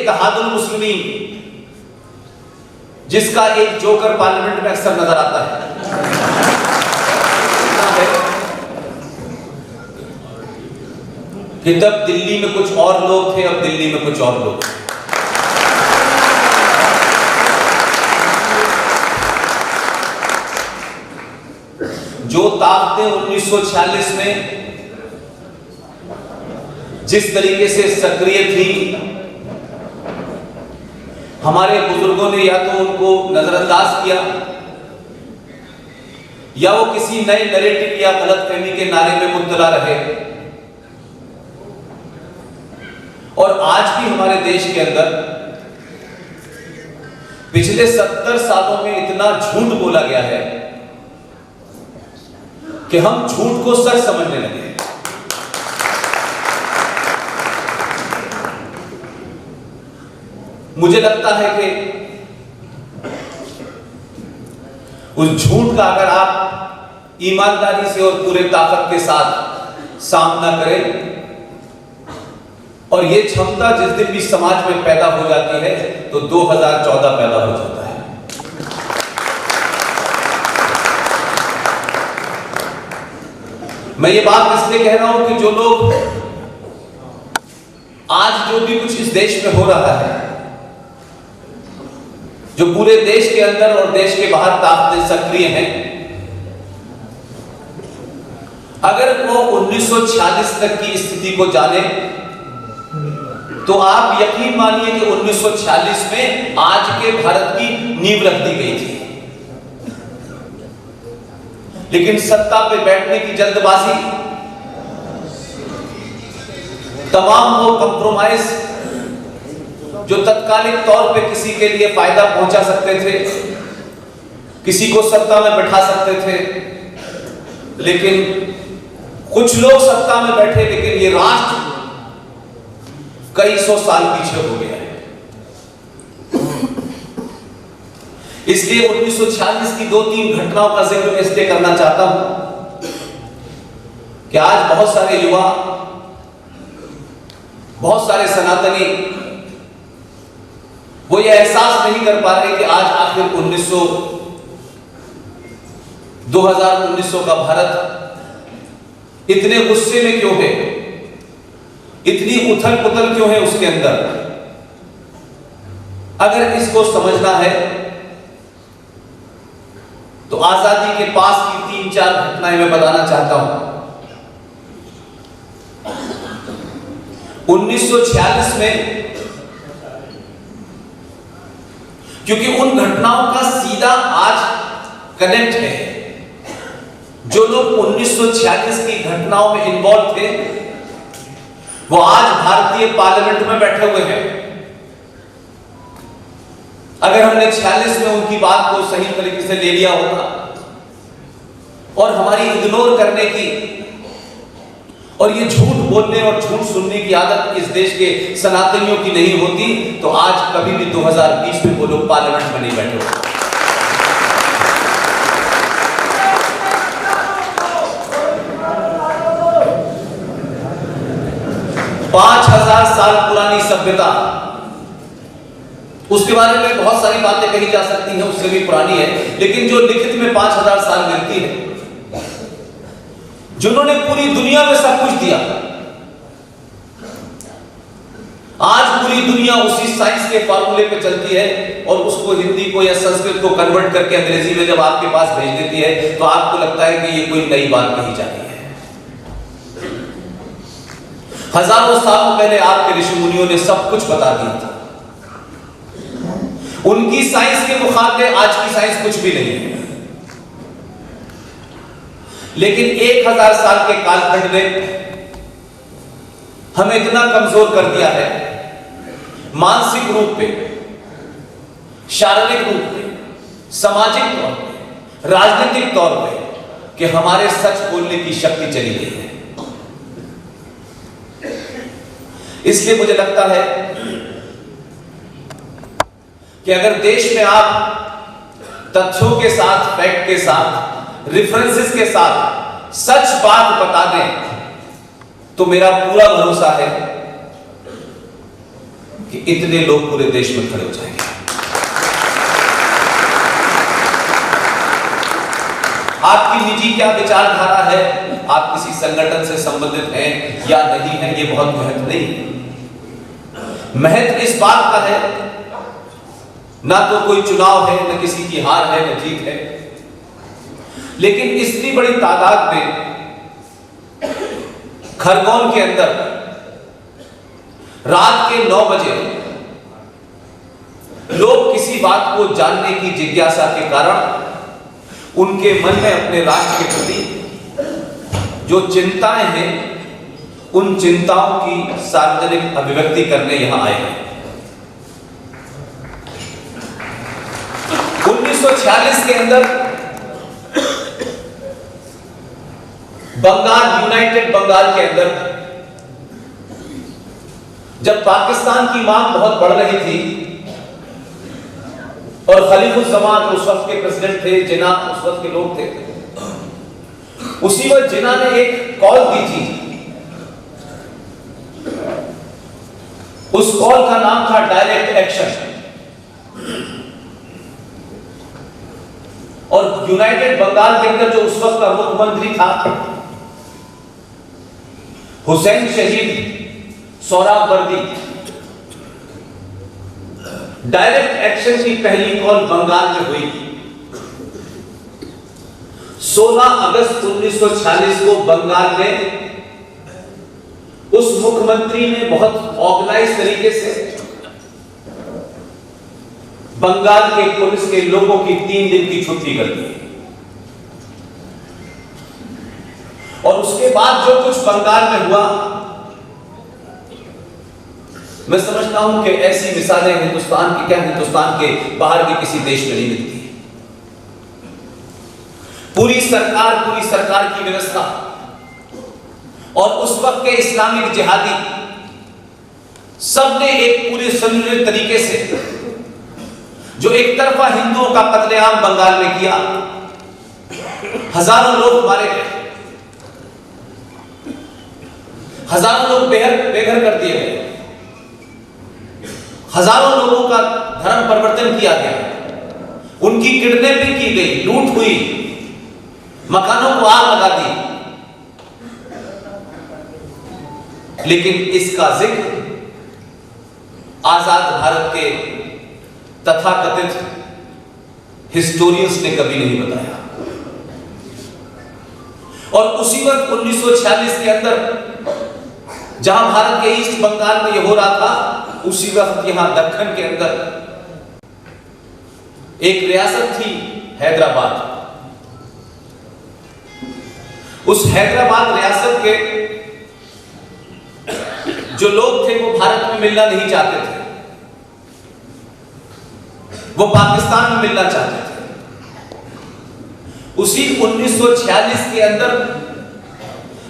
इत्तेहादुल मुस्लिमीन, जिसका एक joker parliament में अक्सर नजर आता है, कि तब दिल्ली में कुछ और लोग थे, अब दिल्ली में कुछ और लोग। जो ताकतें 1946 में जिस तरीके से सक्रिय थी, हमारे बुजुर्गों ने या तो उनको नजरअंदाज किया या वो किसी नए नैरेटिव या गलतफहमी के नारे में मुब्तला रहे। और आज भी हमारे देश के अंदर पिछले 70 सालों में इतना झूठ बोला गया है कि हम झूठ को सच समझने लगे। मुझे लगता है कि उस झूठ का अगर आप ईमानदारी से और पूरे ताकत के साथ सामना करें और ये क्षमता जिस दिन भी समाज में पैदा हो जाती है तो 2014 पैदा हो जाता है। मैं ये बात इसलिए कह रहा हूं कि जो लोग आज जो भी कुछ इस देश में हो रहा है, जो पूरे देश के अंदर और देश के बाहर ताकतें सक्रिय हैं, अगर वो 1946 तक की स्थिति को जाने तो आप यकीन मानिए कि 1946 में आज के भारत की नींव रख दी गई थी। लेकिन सत्ता पे बैठने की जल्दबाजी, तमाम वो कंप्रोमाइज जो तत्कालिक तौर पे किसी के लिए फायदा पहुंचा सकते थे, किसी को सत्ता में बैठा सकते थे, लेकिन कुछ लोग सत्ता में बैठे लेकिन ये राष्ट्र कई सौ साल पीछे हो गया है। इसलिए 1946 की 2-3 घटनाओं का जिक्र मैं इसलिए करना चाहता हूं कि आज बहुत सारे युवा, बहुत सारे सनातनी वो ये एहसास नहीं कर पा रहे कि आज आखिर 2019 का भारत इतने गुस्से में क्यों है, इतनी उथल पुथल क्यों है उसके अंदर। अगर इसको समझना है तो आजादी के पास की 3-4 घटनाएं मैं बताना चाहता हूं। 1946 में, क्योंकि उन घटनाओं का सीधा आज कनेक्ट है, जो लोग 1946 की घटनाओं में इन्वॉल्व थे वो आज भारतीय पार्लियामेंट में बैठे हुए हैं। अगर हमने 46 में उनकी बात को सही तरीके से ले लिया होता और हमारी इग्नोर करने की और ये झूठ बोलने और झूठ सुनने की आदत इस देश के सनातनियों की नहीं होती तो आज कभी भी 2020 में वो लोग पार्लियामेंट में नहीं बैठे होते। 5000 साल पुरानी सभ्यता, उसके बारे में बहुत सारी बातें कही जा सकती हैं, उससे भी पुरानी है, लेकिन जो लिखित में 5000 साल मिलती है, जिन्होंने पूरी दुनिया में सब कुछ दिया, आज पूरी दुनिया उसी साइंस के फार्मूले पे चलती है और उसको हिंदी को या संस्कृत को कन्वर्ट करके अंग्रेजी में जब आपके पास भेज देती है तो आपको लगता है कि ये कोई नई बात कही जा रही है। हजारों सालों पहले आपके ऋषि मुनियों ने सब कुछ बता दिया था। उनकी साइंस के मुकाबले आज की साइंस कुछ भी नहीं है, लेकिन 1000 साल के कालखंड ने हमें इतना कमजोर कर दिया है, मानसिक रूप पे, शारीरिक रूप पे, सामाजिक तौर पे, राजनीतिक तौर पे, कि हमारे सच बोलने की शक्ति चली गई है। इसलिए मुझे लगता है कि अगर देश में आप तथ्यों के साथ, फैक्ट के साथ, रेफरेंसेस के साथ सच बात बता दें तो मेरा पूरा भरोसा है कि इतने लोग पूरे देश में खड़े हो जाएंगे। आपकी निजी क्या विचारधारा है, आप किसी संगठन से संबंधित हैं या नहीं हैं, ये बहुत महत्व नहीं। महत्व इस बात का है, ना तो कोई चुनाव है, न किसी की हार है, न जीत है, लेकिन इतनी बड़ी तादाद में खरगोन के अंदर रात के 9 बजे लोग किसी बात को जानने की जिज्ञासा के कारण उनके मन में अपने राष्ट्र के प्रति जो चिंताएं हैं, उन चिंताओं की सार्वजनिक अभिव्यक्ति करने यहां आए हैं। 1946 के अंदर बंगाल, यूनाइटेड बंगाल के अंदर जब पाकिस्तान की मांग बहुत बढ़ रही थी और खलीफुज़्ज़मान उस वक्त के प्रेसिडेंट थे, जिन्ना उस वक्त के लोग थे, उसी वक्त जिन्ना ने एक कॉल दी थी। उस कॉल का नाम था डायरेक्ट एक्शन। और यूनाइटेड बंगाल के अंदर जो उस वक्त का मुख्यमंत्री था हुसैन शहीद सोहरावर्दी, डायरेक्ट एक्शन की पहली कॉल बंगाल में हुई। 16 अगस्त 1946 को बंगाल में उस मुख्यमंत्री ने बहुत ऑर्गेनाइज तरीके से बंगाल के पुलिस के लोगों की 3 दिन की छुट्टी कर दी। और उसके बाद जो कुछ बंगाल में हुआ, मैं समझता हूं कि ऐसी मिसालें हिंदुस्तान की क्या, हिंदुस्तान के बाहर के किसी देश में नहीं मिलती। पूरी सरकार की व्यवस्था और उस वक्त के इस्लामिक जिहादी सबने एक पूरे संयोजित तरीके से जो एक तरफा हिंदुओं का कत्लेआम बंगाल में किया, हजारों लोग मारे गए, हजारों लोग बेघर कर दिए गए, हजारों लोगों का धर्म परिवर्तन किया गया, उनकी किडनैपिंग की गई, लूट हुई, मकानों को आग लगा दी। लेकिन इसका जिक्र आजाद भारत के तथाकथित हिस्टोरियंस ने कभी नहीं बताया। और उसी वक्त 1946 के अंदर जहां भारत के ईस्ट बंगाल में यह हो रहा था, उसी वक्त यहां दक्कन के अंदर एक रियासत थी हैदराबाद। उस हैदराबाद रियासत के जो लोग थे वो भारत में मिलना नहीं चाहते थे, वो पाकिस्तान में मिलना चाहते थे। उसी 1946 के अंदर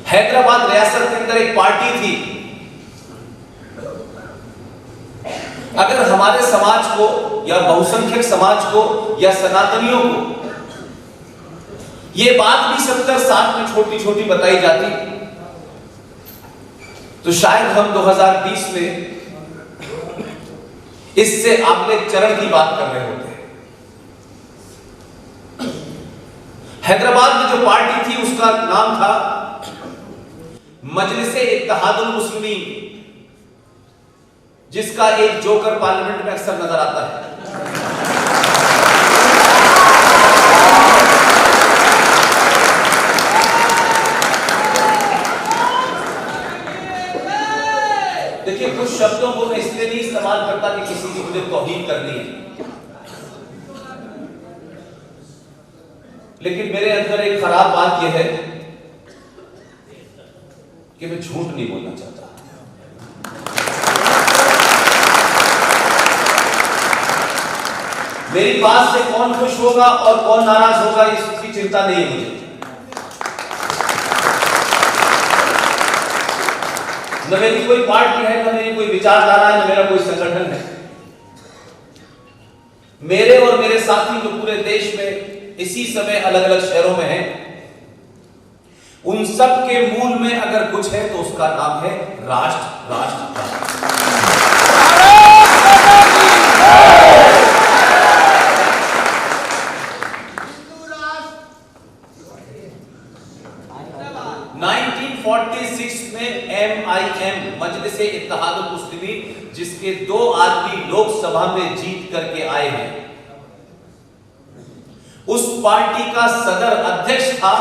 हैदराबाद रियासत के अंदर एक पार्टी थी। अगर हमारे समाज को या बहुसंख्यक समाज को या सनातनियों को ये बात भी 70-60 में छोटी छोटी बताई जाती, तो शायद हम 2020 में इससे अगले चरण की बात कर रहे होते। हैदराबाद में जो पार्टी थी उसका नाम था मजलिस-ए-इत्तेहादुल मुस्लिमीन, जिसका एक जोकर पार्लियामेंट में अक्सर नजर आता है। देखिए, कुछ शब्दों को मैं इसलिए नहीं इस्तेमाल करता कि किसी की मुझे तौहीन करनी है, लेकिन मेरे अंदर एक खराब बात यह है कि मैं झूठ नहीं बोलना चाहता। मेरी बात से कौन खुश होगा और कौन नाराज होगा इसकी चिंता नहीं है मुझे। न मेरी कोई पार्टी है, न मेरी कोई विचारधारा है, न मेरा कोई संगठन है। मेरे और मेरे साथी जो पूरे देश में इसी समय अलग अलग शहरों में हैं, उन सब के मूल में अगर कुछ है तो उसका नाम है राष्ट्र। दो आदमी लोकसभा में जीत करके आए हैं। उस पार्टी का सदर अध्यक्ष था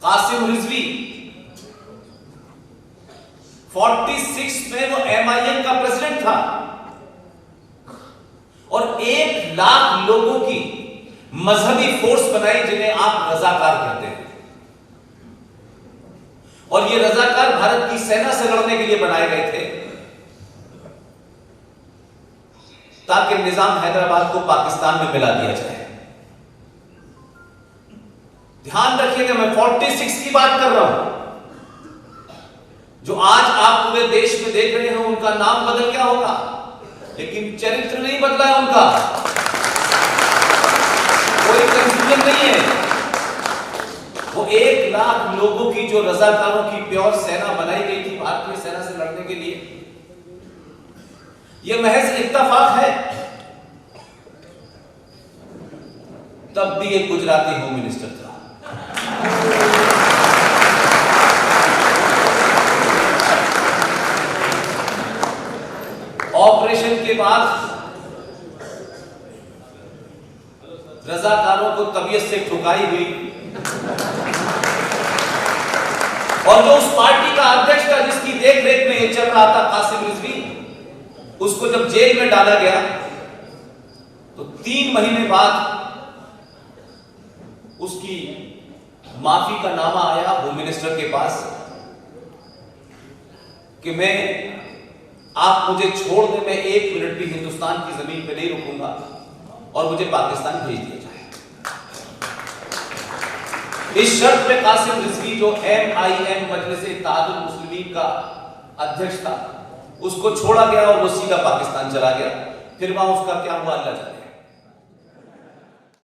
कासिम रिजवी। 46 में वो MIM का प्रेसिडेंट था और 1 लाख लोगों की मजहबी फोर्स बनाई जिन्हें आप रजाकार कहते हैं। और ये रजाकार भारत की सेना से लड़ने के लिए बनाए गए थे ताकि निजाम हैदराबाद को पाकिस्तान में मिला दिया जाए। ध्यान रखिएगा, मैं 46 की बात कर रहा हूं। जो आज आप पूरे देश में देख रहे हैं उनका नाम बदल गया होगा, लेकिन चरित्र नहीं बदला है उनका। कोई कंफ्यूजन नहीं है। वो 1 लाख लोगों की जो रजाकारों की प्योर सेना बनाई गई थी भारतीय सेना से लड़ने के लिए, यह महज इत्तेफाक है। तब भी एक गुजराती होम मिनिस्टर था। ऑपरेशन के बाद रजाकारों को तबीयत से ठुकाई हुई और जो उस पार्टी का अध्यक्ष था जिसकी देख रेख में यह चल रहा था, कासिम रिजवी, उसको जब जेल में डाला गया तो 3 महीने बाद उसकी माफी का नामा आया होम मिनिस्टर के पास कि आप मुझे छोड़ दें, मैं 1 मिनट भी हिंदुस्तान की जमीन पर नहीं रुकूंगा और मुझे पाकिस्तान भेज दिया जाए। इस शर्त पे कासिम रिजवी जो MIM मजलिस-ए-इत्तेहादुल मुस्लिमीन का अध्यक्ष था, उसको छोड़ा गया और वो सीधा पाकिस्तान चला गया। फिर वहां उसका क्या हुआ अल्लाह जाने।